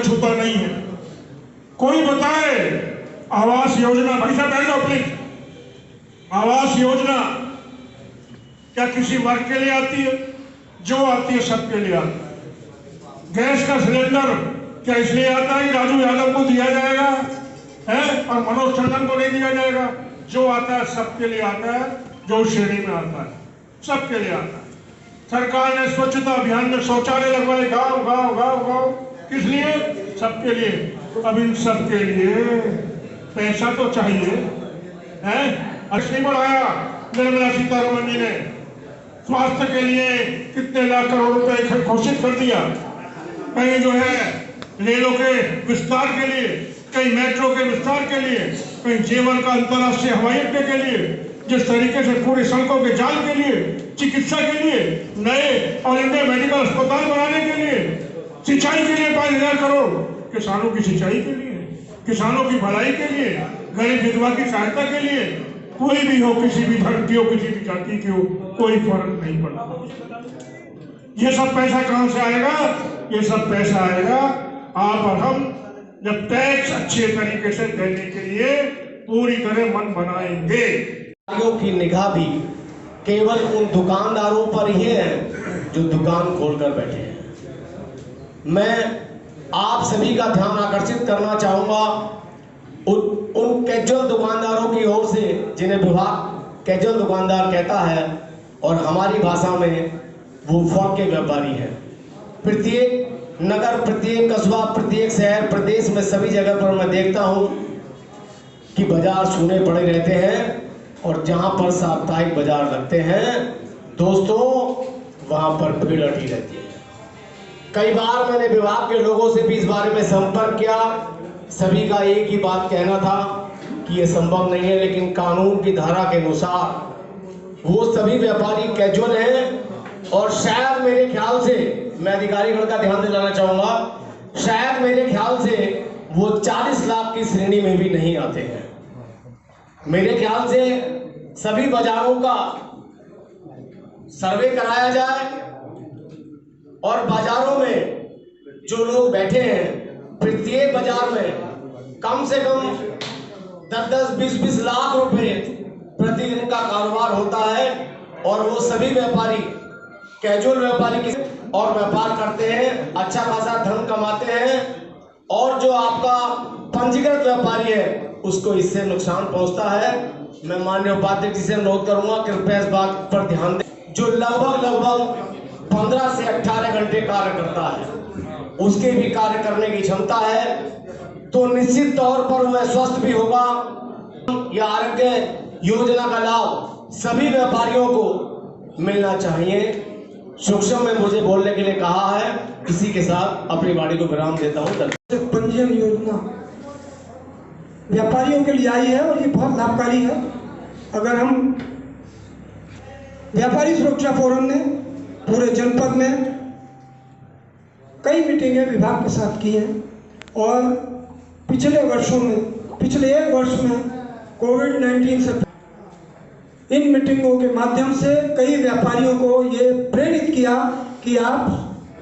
छूता नहीं है। कोई बताए आवास योजना, भाई साहब बैठ जाओ प्लीज। आवास योजना क्या किसी वर्ग के लिए आती है? जो आती है सबके लिए आती है। गैस का सिलेंडर क्या इसलिए आता है कि राजू यादव को दिया जाएगा है और मनोज टंडन को नहीं दिया जाएगा? जो आता है सबके लिए आता है, जो श्रेणी में आता है सबके लिए आता है। सरकार ने स्वच्छता अभियान में शौचालय लगवाए गांव गांव गांव गांव, किस लिए? सबके लिए। अब इन सबके लिए पैसा तो चाहिए है। नहीं बढ़ाया निर्मला सीतारमण जी ने। स्वास्थ्य के लिए कितने लाख करोड़ रुपए घोषित कर दिया। कहीं जो है रेलों के विस्तार के लिए, कहीं मेट्रो के विस्तार के लिए, कहीं जेवर का अंतर्राष्ट्रीय हवाई अड्डे के लिए, जिस तरीके से पूरी सड़कों के जाल के लिए, चिकित्सा के लिए, नए और इंडिया मेडिकल अस्पताल बनाने के लिए, सिंचाई के लिए 5,000 करोड़, किसानों की सिंचाई के लिए, किसानों की भलाई के लिए, गरीब विधवा की सहायता के लिए, कोई भी हो, किसी भी धर्म की हो, किसी भी जाति की हो, कोई फर्क नहीं पड़ता। ये सब पैसा कहां से आएगा? ये सब पैसा आएगा आप और हम जब टैक्स अच्छे तरीके से देने के लिए पूरी तरह मन बनाएंगे। की निगाह भी केवल उन दुकानदारों पर ही है जो दुकान खोलकर बैठे हैं। मैं आप सभी का ध्यान आकर्षित करना चाहूंगा उन कैजुअल दुकानदारों की ओर से, जिन्हें विभाग कैजुअल दुकानदार कहता है और हमारी भाषा में वो फॉग के व्यापारी है। प्रत्येक नगर, प्रत्येक कस्बा, प्रत्येक शहर, प्रदेश में सभी जगह पर मैं देखता हूं कि बाजार सूने पड़े रहते हैं और जहां पर साप्ताहिक बाजार लगते हैं दोस्तों, वहां पर भीड़ अटी रहती है। कई बार मैंने विभाग के लोगों से भी इस बारे में संपर्क किया। सभी का एक ही बात कहना था कि यह संभव नहीं है, लेकिन कानून की धारा के अनुसार वो सभी व्यापारी कैजुअल हैं और शायद मेरे ख्याल से, मैं अधिकारीगण का ध्यान दिलाना चाहूंगा, शायद मेरे ख्याल से वो 40 लाख की श्रेणी में भी नहीं आते हैं। मेरे ख्याल से सभी बाजारों का सर्वे कराया जाए और बाजारों में जो लोग बैठे हैं, प्रत्येक बाजार में कम से कम 10-10, 20-20 लाख रुपए प्रतिदिन का कारोबार होता है और वो सभी व्यापारी कैजुअल व्यापारी और व्यापार करते हैं, अच्छा खासा धन कमाते हैं और जो आपका पंजीकृत व्यापारी है उसको इससे नुकसान पहुंचता है। मैं माननीय उपाध्यक्ष जी से अनुरोध करूंगा कृपया इस बात पर ध्यान दें। जो लगभग 15 से 18 घंटे कार्य करता है, उसके भी कार्य करने की क्षमता है, तो निश्चित तौर पर वह स्वस्थ भी होगा। यह आरोग्य योजना का लाभ सभी व्यापारियों को मिलना चाहिए। सूक्ष्म में मुझे बोलने के लिए कहा है, इसी के साथ अपनी वाणी को विराम देता हूँ। पंजीयन योजना व्यापारियों के लिए आई है और ये बहुत लाभकारी है। अगर हम व्यापारी सुरक्षा फोरम ने पूरे जनपद में कई मीटिंगें विभाग के साथ की हैं और पिछले वर्षों में, पिछले 1 वर्ष में कोविड-19 से इन मीटिंगों के माध्यम से कई व्यापारियों को ये प्रेरित किया कि आप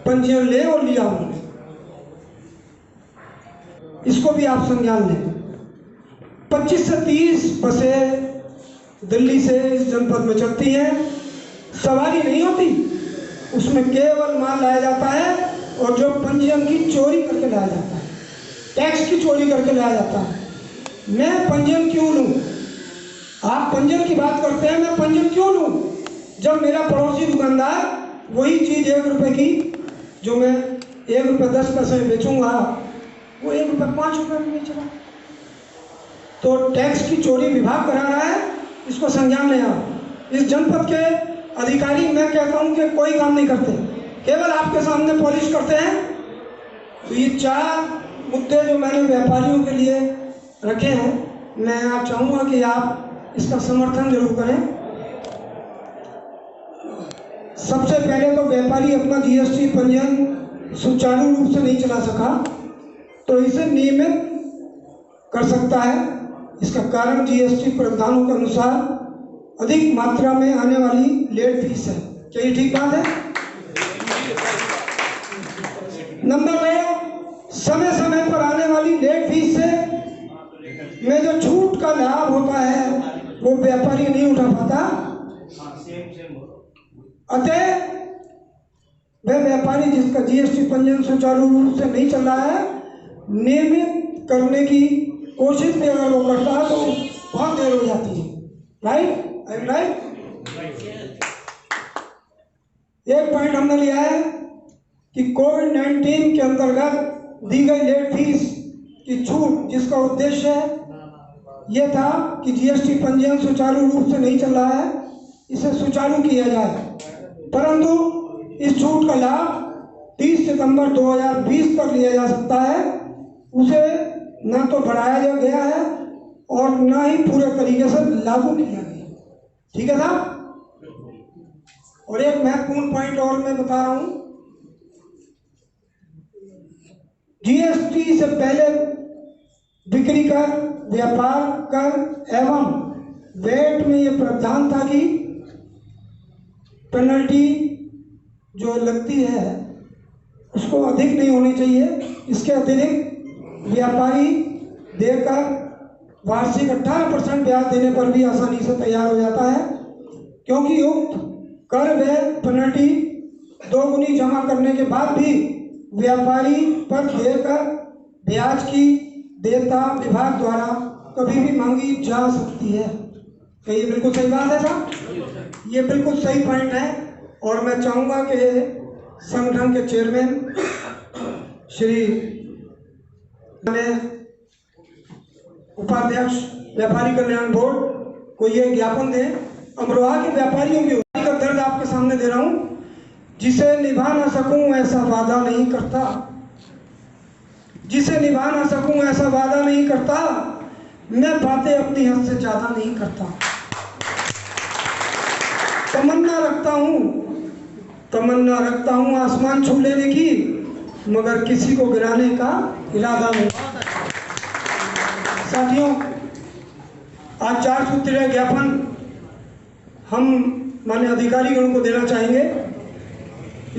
पंजीयन ले और लिया उन्होंने। इसको भी आप संज्ञान लें। 25 से 30 बसें दिल्ली से इस जनपद में चलती हैं, सवारी नहीं होती, उसमें केवल माल लाया जाता है और जो पंजीयन की चोरी करके लाया जाता है, टैक्स की चोरी करके लाया जाता है। मैं पंजीयन क्यों लूँ? आप पंजीयन की बात करते हैं, मैं पंजीयन क्यों लूँ जब मेरा पड़ोसी दुकानदार वही चीज़ 1 रुपये की, जो मैं 1 रुपये 10 पैसे में बेचूंगा, वो 1 रुपये 5 रुपये में बेच रहा। तो टैक्स की चोरी विभाग करा रहा है, इसको संज्ञान लें आप। इस जनपद के अधिकारी, मैं कहता हूँ कि कोई काम नहीं करते, केवल आपके सामने पॉलिश करते हैं। तो ये 4 मुद्दे जो मैंने व्यापारियों के लिए रखे हैं, मैं आप चाहूँगा कि आप इसका समर्थन जरूर करें। सबसे पहले तो व्यापारी अपना जीएसटी पंजीयन सुचारू रूप से नहीं चला सका तो इसे नियमित कर सकता है। इसका कारण जीएसटी प्रावधानों के अनुसार अधिक मात्रा में आने वाली लेट फीस है। क्या ये ठीक बात है? नंबर 2, समय वाली लेट फीस से में जो छूट का लाभ होता है वो व्यापारी नहीं उठा पाता। अतः वह व्यापारी जिसका जीएसटी पंजीयन सुचारू रूप से नहीं चल रहा है, नियमित करने की कोशिश भी अगर वो करता है तो बहुत देर हो जाती है। Right, I am right. एक पॉइंट हमने लिया है कि कोविड-19 के अंतर्गत दी गई लेट फीस की छूट, जिसका उद्देश्य यह था कि जीएसटी पंजीयन सुचारू रूप से नहीं चल रहा है, इसे सुचारू किया जाए, परंतु इस छूट का लाभ 30 सितंबर 2020 तक लिया जा सकता है। उसे न तो बढ़ाया गया है और न ही पूरे तरीके से लागू किया गया। ठीक है साहब। और एक महत्वपूर्ण पॉइंट और मैं बता रहा हूं, जीएसटी से पहले बिक्री कर, व्यापार कर एवं वैट में यह प्रावधान था कि पेनल्टी जो लगती है उसको अधिक नहीं होनी चाहिए। इसके अतिरिक्त व्यापारी देकर वार्षिक 18% ब्याज देने पर भी आसानी से तैयार हो जाता है, क्योंकि उक्त कर व पेनल्टी दोगुनी जमा करने के बाद भी व्यापारी पर देकर ब्याज की देयता विभाग द्वारा कभी भी मांगी जा सकती है। क्या ये बिल्कुल सही बात है साहब? ये बिल्कुल सही पॉइंट है। और मैं चाहूँगा कि संगठन के चेयरमैन श्री उपाध्यक्ष व्यापारी कल्याण बोर्ड को ये ज्ञापन दें। अमरोहा के व्यापारियों की का दर्द आपके सामने दे रहा हूँ। जिसे निभा ना सकूं ऐसा वादा नहीं करता, जिसे निभा ना सकूं ऐसा वादा नहीं करता, मैं बातें अपनी हद से ज्यादा नहीं करता। तमन्ना रखता हूं आसमान छू लेने की, मगर किसी को गिराने का इरादा नहीं। साथियों, आज 4 सूत्रीय ज्ञापन हम माननीय अधिकारीगण को देना चाहेंगे।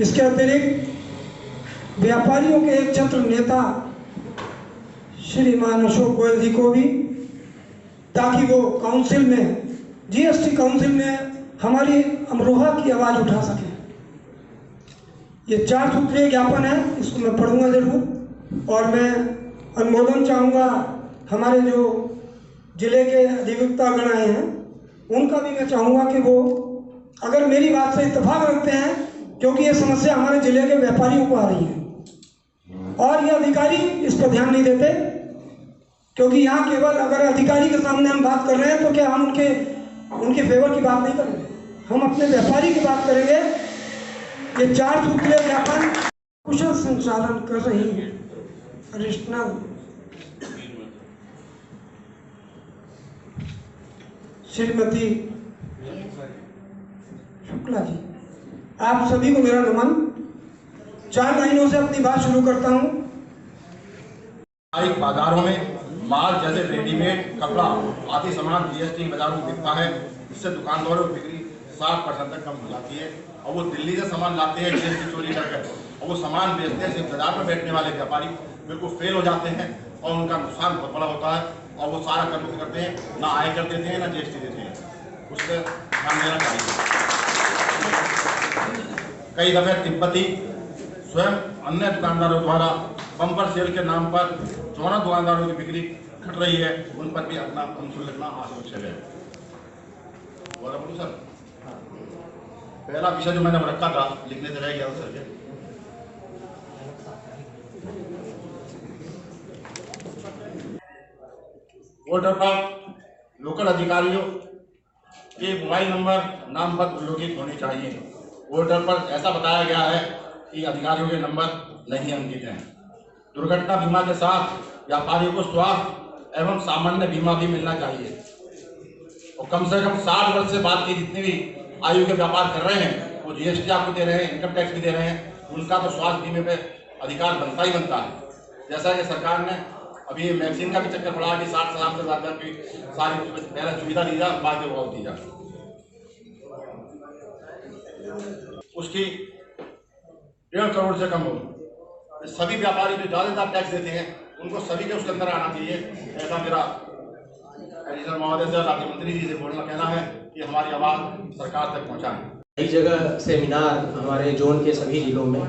इसके अतिरिक्त व्यापारियों के एक छत्र नेता श्रीमान अशोक गोयल जी को भी, ताकि वो काउंसिल में, जीएसटी काउंसिल में हमारी अमरोहा की आवाज उठा सके। ये 4 सूत्रीय ज्ञापन है, इसको मैं पढ़ूंगा जरूर। और मैं अनुमोदन चाहूँगा हमारे जो जिले के अधिवक्ता गण आए हैं उनका भी मैं चाहूँगा कि वो अगर मेरी बात से इत्तेफाक रखते हैं, क्योंकि ये समस्या हमारे जिले के व्यापारियों को आ रही है और ये अधिकारी इस पर ध्यान नहीं देते। क्योंकि यहाँ केवल अगर अधिकारी के सामने हम बात कर रहे हैं तो क्या हम उनके फेवर की बात नहीं करेंगे, हम अपने व्यापारी की बात करेंगे। ये 4 सूत्रीय ज्ञापन कुशल संचालन कर रही है रीजनल श्रीमती शुक्ला जी। आप सभी को मेरा नमन। 4 लाइनों से अपनी बात शुरू करता हूँ। बाजारों में माल जैसे रेडीमेड कपड़ा आदि सामान जीएसटी बाजारों में बिकता है, इससे दुकानदारों की बिक्री 60% तक कम हो जाती है। और वो दिल्ली से सामान लाते हैं जीएसटी चोरी करके, और वो सामान बेचते हैं। सिर्फ बाजार में बैठने वाले व्यापारी बिल्कुल फेल हो जाते हैं और उनका नुकसान बहुत बड़ा होता है। और वो सारा कर्म करते हैं, ना आयकर देते हैं ना जीएसटी देते हैं। उस पर ध्यान देना चाहिए। कई दफे तिब्बती स्वयं अन्य दुकानदारों द्वारा बम्पर सेल के नाम पर 14 दुकानदारों की बिक्री घट रही है, उन पर भी अपना अंशुल्क लगना आवश्यक है। बोला बोलूं सर? पहला विषय जो मैंने रखा था लिखने से रह गया सर के, पोर्टल पर लोकल अधिकारियों के मोबाइल नंबर नामबद्ध उल्लेखित होने चाहिए। पोर्टल पर ऐसा बताया गया है कि अधिकारियों के नंबर नहीं अंकित हैं। दुर्घटना बीमा के साथ व्यापारियों को स्वास्थ्य एवं सामान्य बीमा भी मिलना चाहिए। और कम से कम 60 वर्ष से बाद की जितने भी आयु के व्यापार कर रहे हैं वो जीएसटी आपको दे रहे हैं, इनकम टैक्स भी दे रहे हैं, उनका तो स्वास्थ्य बीमे पे अधिकार बनता ही बनता है। जैसा कि सरकार ने अभी वैक्सीन का भी चक्कर पड़ा कि 60 साल से ज़्यादा की सारी पहले सुविधा दी जाए, बाद में वो दी जाए। उसकी 1.5 करोड़ से कम हो। सभी व्यापारी जो ज़्यादा टैक्स देते हैं उनको सभी के उसके अंदर आना चाहिए। ऐसा मेरा एडिशनल महोदय से और राज्य मंत्री जी से बोलना कहना है कि हमारी आवाज़ सरकार तक पहुँचाएं। कई जगह सेमिनार हमारे जोन के सभी जिलों में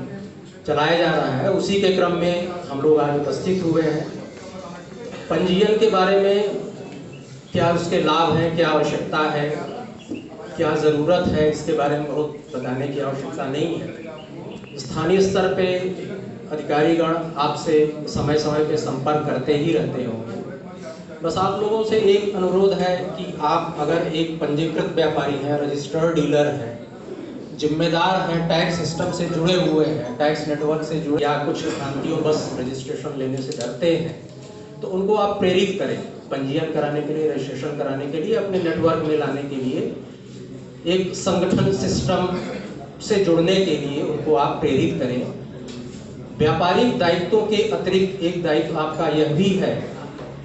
चलाया जा रहा है, उसी के क्रम में हम लोग आज उपस्थित हुए हैं। पंजीयन के बारे में क्या उसके लाभ हैं, क्या आवश्यकता है, क्या ज़रूरत है, इसके बारे में बहुत बताने की आवश्यकता नहीं है। स्थानीय स्तर पे अधिकारीगण आपसे समय समय पे संपर्क करते ही रहते होंगे। बस आप लोगों से एक अनुरोध है कि आप अगर एक पंजीकृत व्यापारी हैं, रजिस्टर्ड डीलर हैं, जिम्मेदार हैं, टैक्स सिस्टम से जुड़े हुए हैं, टैक्स नेटवर्क से जुड़े, या कुछ भ्रांतियों बस रजिस्ट्रेशन लेने से डरते हैं, तो उनको आप प्रेरित करें पंजीयन कराने के लिए, रजिस्ट्रेशन कराने के लिए, अपने नेटवर्क में लाने के लिए, एक संगठन सिस्टम से जुड़ने के लिए उनको आप प्रेरित करें। व्यापारिक दायित्वों के अतिरिक्त एक दायित्व आपका यह भी है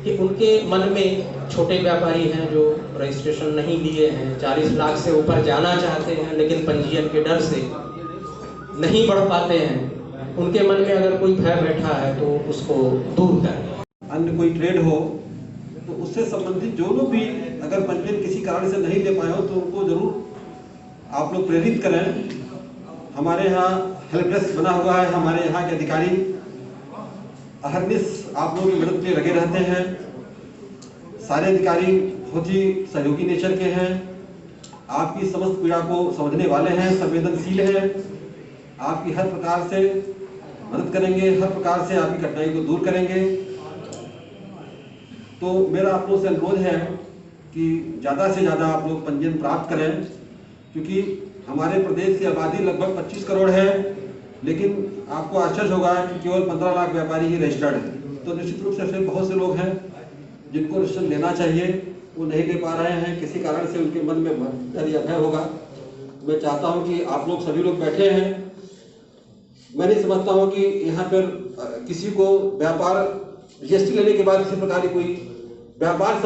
कि उनके मन में, छोटे व्यापारी हैं जो रजिस्ट्रेशन नहीं लिए हैं, 40 लाख से ऊपर जाना चाहते हैं लेकिन पंजीयन के डर से नहीं बढ़ पाते हैं, उनके मन में अगर कोई भय बैठा है तो उसको दूर करें। अन्य कोई ट्रेड हो तो उससे संबंधित जो लोग भी अगर पंजीयन किसी कारण से नहीं ले पाए हो तो उनको जरूर आप लोग प्रेरित करें। हमारे यहाँ हेल्प डेस्क बना हुआ है, हमारे यहाँ के अधिकारी अहरनिश आप लोगों की मदद के लिए लगे रहते हैं। सारे अधिकारी बहुत ही सहयोगी नेचर के हैं, आपकी समस्त पीड़ा को समझने वाले हैं, संवेदनशील हैं, आपकी हर प्रकार से मदद करेंगे, हर प्रकार से आपकी कठिनाई को दूर करेंगे। तो मेरा आप लोगों से अनुरोध है कि ज़्यादा से ज़्यादा आप लोग पंजीयन प्राप्त करें, क्योंकि हमारे प्रदेश की आबादी लगभग 25 करोड़ है, लेकिन आपको आश्चर्य होगा कि केवल 15 लाख व्यापारी ही रजिस्टर्ड हैं। तो निश्चित रूप से ऐसे बहुत से लोग हैं जिनको रजिस्ट्रेशन लेना चाहिए, वो नहीं ले पा रहे हैं, किसी कारण से उनके मन में डर या भय होगा। मैं चाहता हूं कि आप लोग सभी लोग बैठे हैं, मैं नहीं समझता हूं कि यहाँ पर किसी को व्यापार रजिस्ट्री लेने के बाद किसी प्रकार की कोई व्यापार